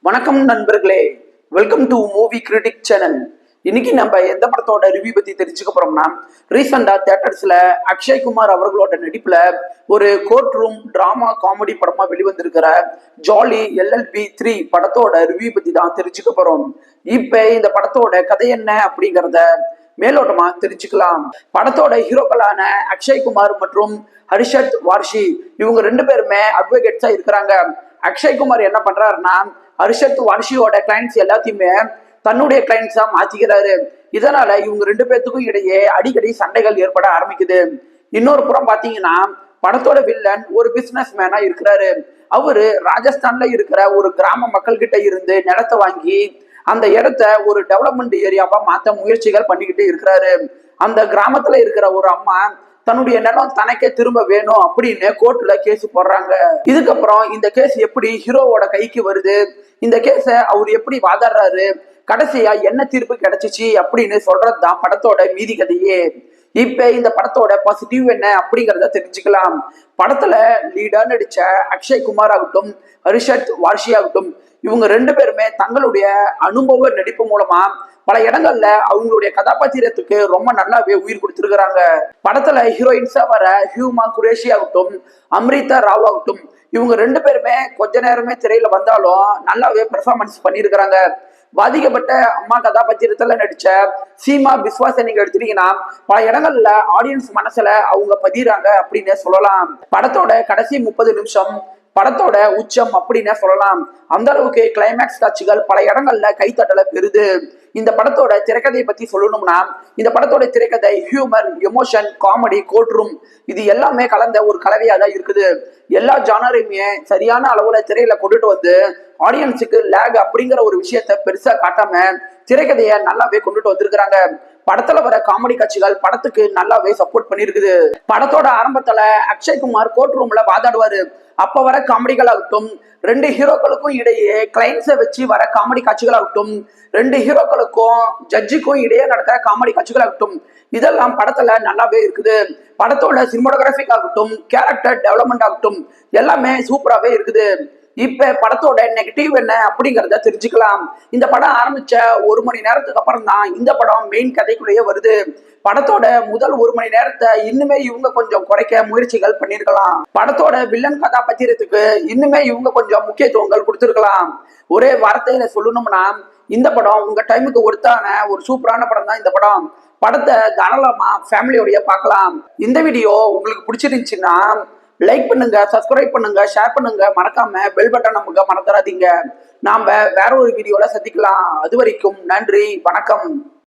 வணக்கம் நண்பர்களே, welcome to movie critic channel. இன்னைக்கு நம்ம எந்த படத்தோட ரிவ்யூ பத்தி தெரிஞ்சுக்க போறோம்னா, ரீசெண்டா தியேட்டர்ஸ்ல அக்ஷய்குமார் அவர்களோட நடிப்புல ஒரு கோர்ட் ரூம் டிராமா காமெடி படமா வெளிவந்திருக்கிற ஜாலி LLB 3 படத்தோட ரிவ்யூ பத்தி தான் தெரிஞ்சுக்க போறோம். இப்ப இந்த படத்தோட கதை என்ன அப்படிங்கறத மேலோட்டமா தெரிஞ்சுக்கலாம். படத்தோட ஹீரோக்களான அக்ஷய்குமார் மற்றும் ஹர்ஷத் வார்ஷி இவங்க ரெண்டு பேருமே அட்வொகேட்ஸா இருக்கிறாங்க. அக்ஷய்குமார் என்ன பண்றாருன்னா, ஹர்ஷத் வார்ஷியோட கிளைண்ட்ஸ் எல்லாத்தையுமே தன்னுடைய கிளைண்ட்ஸா மாத்திக்கிறாரு. இதனால இவங்க ரெண்டு பேர்த்துக்கும் இடையே அடிக்கடி சண்டைகள் ஏற்பட ஆரம்பிக்குது. இன்னொரு புறம் பாத்தீங்கன்னா, படத்தோட வில்லன் ஒரு பிசினஸ் மேனா இருக்கிறாரு. அவரு ராஜஸ்தான்ல இருக்கிற ஒரு கிராம மக்கள் கிட்ட இருந்து நிலத்தை வாங்கி அந்த இடத்த ஒரு டெவலப்மெண்ட் ஏரியாவா மாத்த முயற்சிகள் பண்ணிக்கிட்டு இருக்கிறாரு. அந்த கிராமத்துல இருக்கிற ஒரு அம்மா தன்னுடைய நிலம் தனக்கே திரும்ப வேணும் அப்படின்னு கோர்ட்ல கேஸ் போடுறாங்க. இதுக்கப்புறம் இந்த கேஸ் எப்படி ஹீரோவோட கைக்கு வருது, இந்த கேஸ அவர் எப்படி வாதாடுறாரு, கடைசியா என்ன தீர்ப்பு கிடைச்சிச்சு அப்படின்னு சொல்றதுதான் படத்தோட மீதி கதையே. இப்ப இந்த படத்தோட பாசிட்டிவ் என்ன அப்படிங்கறத தெரிஞ்சுக்கலாம். படத்துல லீடா நடிச்ச அக்ஷய்குமார் ஆகட்டும், ஹர்ஷத் வார்ஷி ஆகட்டும், இவங்க ரெண்டு பேருமே தங்களுடைய அனுபவ நடிப்பு மூலமா பல இடங்கள்ல அவங்களுடைய கதாபாத்திரத்துக்கு ரொம்ப நல்லாவே உயிர் கொடுத்திருக்கிறாங்க. படத்துல ஹீரோயின்ஸா வர ஹியூமா குரேஷி ஆகட்டும், அம்ரிதா ராவ் ஆகட்டும், இவங்க ரெண்டு பேருமே கொஞ்ச நேரமே திரையில வந்தாலும் நல்லாவே பெர்ஃபார்மன்ஸ் பண்ணியிருக்கிறாங்க. பாதிக்கப்பட்ட அம்மா கதாபாத்திரத்துல நடிச்ச சீமா பிஸ்வாச நீங்க எடுத்துட்டீங்கன்னா பல இடங்கள்ல ஆடியன்ஸ் மனசுல அவங்க பதிறாங்க அப்படின்னு சொல்லலாம். படத்தோட கடைசி 30 நிமிஷம் படத்தோட உச்சம் அப்படின்னு சொல்லலாம். அந்த அளவுக்கு கிளைமேக்ஸ் காட்சிகள் பல இடங்கள்ல கைத்தட்டல பெறுது. இந்த படத்தோட திரைக்கதையை பத்தி சொல்லணும்னா, இந்த படத்தோட திரைக்கதை humour, emotion, comedy, court room இது எல்லாமே கலந்த ஒரு கலவையா தான் இருக்குது. எல்லா ஜானரையுமே சரியான அளவுல திரையில கொண்டுட்டு வந்து ஆடியன்ஸுக்கு லேக் அப்படிங்கிற ஒரு விஷயத்த பெருசா காட்டாம திரைக்கதையை நல்லாவே கொண்டுட்டு வந்திருக்கிறாங்க. படத்துல வர காமெடி காட்சிகள் படத்துக்கு நல்லாவே சப்போர்ட் பண்ணிருக்குது. படத்தோட ஆரம்பத்துல அக்ஷய்குமார் கோர்ட் ரூம்ல வாதாடுவாரு. அப்ப வர காமெடிகள் ஆகட்டும், ரெண்டு ஹீரோக்களுக்கும் இடையே கிளைண்ட்ஸை வச்சு வர காமெடி காட்சிகள் ஆகட்டும், ரெண்டு ஹீரோக்களுக்கும் ஜட்ஜுக்கும் இடையே நடக்கிற காமெடி காட்சிகள் ஆகட்டும், இதெல்லாம் படத்துல நல்லாவே இருக்குது. படத்தோட சினிமாட்டோகிராபிக் ஆகட்டும், கேரக்டர் டெவலப்மெண்ட் ஆகட்டும், எல்லாமே சூப்பராகவே இருக்குது. இப்ப படத்தோட நெகட்டிவ் என்ன அப்படிங்கறத தெரிஞ்சுக்கலாம். இந்த படம் ஆரம்பிச்ச 1 மணி நேரத்துக்கு அப்புறம் தான் இந்த படம் மெயின் கதைக்குள்ளேயே வருது. படத்தோட முதல் 1 மணி நேரத்தை இன்னுமே இவங்க கொஞ்சம் குறைக்க முயற்சிகள் பண்ணிருக்கலாம். படத்தோட வில்லன் கதாபாத்திரத்துக்கு இன்னுமே இவங்க கொஞ்சம் முக்கியத்துவங்கள் கொடுத்திருக்கலாம். ஒரே வார்த்தையில சொல்லணும்னா, இந்த படம் உங்க டைமுக்கு ஒருத்தான ஒரு சூப்பரான படம் தான் இந்த படம். படத்தை தாராளமா ஃபேமிலியோடய பார்க்கலாம். இந்த வீடியோ உங்களுக்கு பிடிச்சிருந்துச்சுன்னா லைக் பண்ணுங்க, சப்ஸ்கிரைப் பண்ணுங்க, ஷேர் பண்ணுங்க, மறக்காம பெல் பட்டன் நமக்கு மறந்துடாதீங்க. நாம வேற ஒரு வீடியோல சந்திக்கலாம். அது வரைக்கும் நன்றி, வணக்கம்.